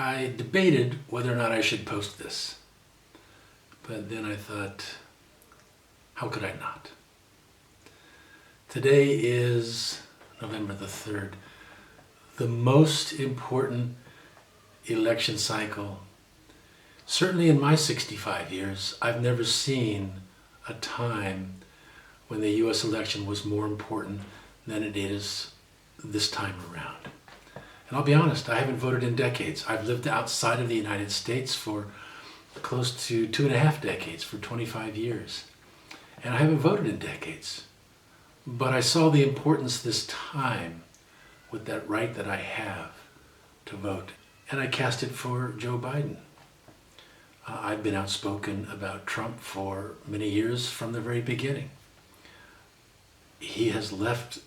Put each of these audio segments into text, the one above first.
I debated whether or not I should post this, but then I thought, how could I not? Today is November the 3rd, the most important election cycle. Certainly in my 65 years, I've never seen a time when the U.S. election was more important than it is this time around. And I'll be honest, I haven't voted in decades. I've lived outside of the United States for close to 2.5 decades, for 25 years. And I haven't voted in decades. But I saw the importance this time with that right that I have to vote. And I cast it for Joe Biden. I've been outspoken about Trump for many years from the very beginning. He has left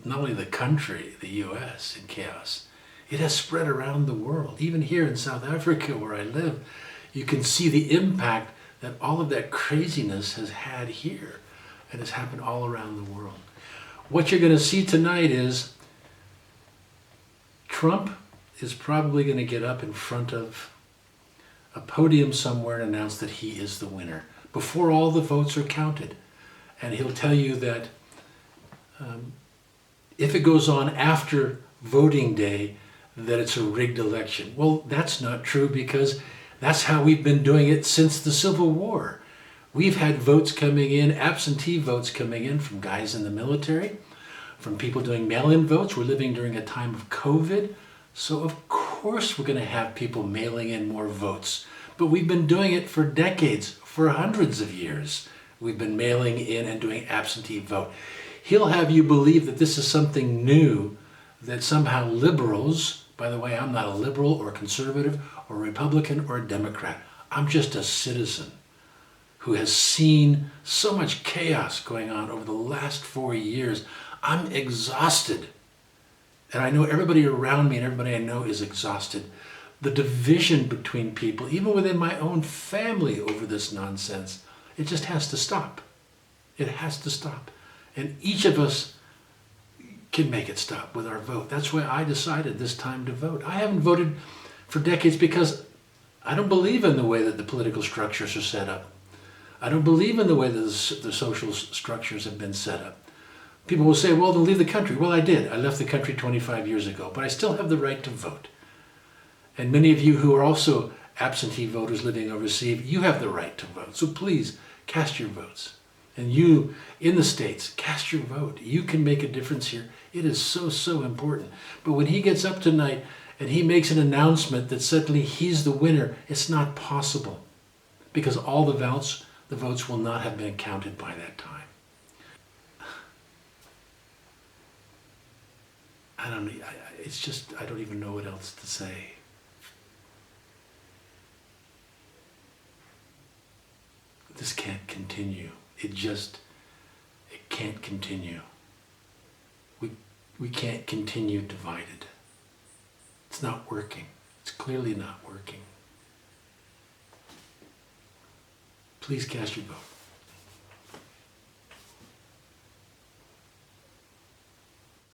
not only the country, the U.S., in chaos, it has spread around the world. Even here in South Africa, where I live, you can see the impact that all of that craziness has had here and has happened all around the world. What you're going to see tonight is Trump is probably going to get up in front of a podium somewhere and announce that he is the winner before all the votes are counted. And he'll tell you that if it goes on after voting day, that it's a rigged election. Well, that's not true, because that's how we've been doing it since the Civil War. We've had votes coming in, absentee votes coming in from guys in the military, from people doing mail-in votes. We're living during a time of COVID. So of course we're going to have people mailing in more votes. But we've been doing it for decades, for hundreds of years. We've been mailing in and doing absentee vote. He'll have you believe that this is something new, that somehow liberals, by the way, I'm not a liberal or conservative or Republican or a Democrat. I'm just a citizen who has seen so much chaos going on over the last 4 years. I'm exhausted. And I know everybody around me and everybody I know is exhausted. The division between people, even within my own family over this nonsense, it just has to stop. It has to stop. And each of us can make it stop with our vote. That's why I decided this time to vote. I haven't voted for decades because I don't believe in the way that the political structures are set up. I don't believe in the way that the social structures have been set up. People will say, well, then leave the country. Well, I did. I left the country 25 years ago, but I still have the right to vote. And many of you who are also absentee voters living overseas, you have the right to vote. So please cast your votes. And you in the States, cast your vote. You can make a difference here. It is so, so important. But when he gets up tonight and he makes an announcement that suddenly he's the winner, it's not possible, because all the votes will not have been counted by that time. I don't even know what else to say. This can't continue. It can't continue. We can't continue divided. It's not working. It's clearly not working. Please cast your vote.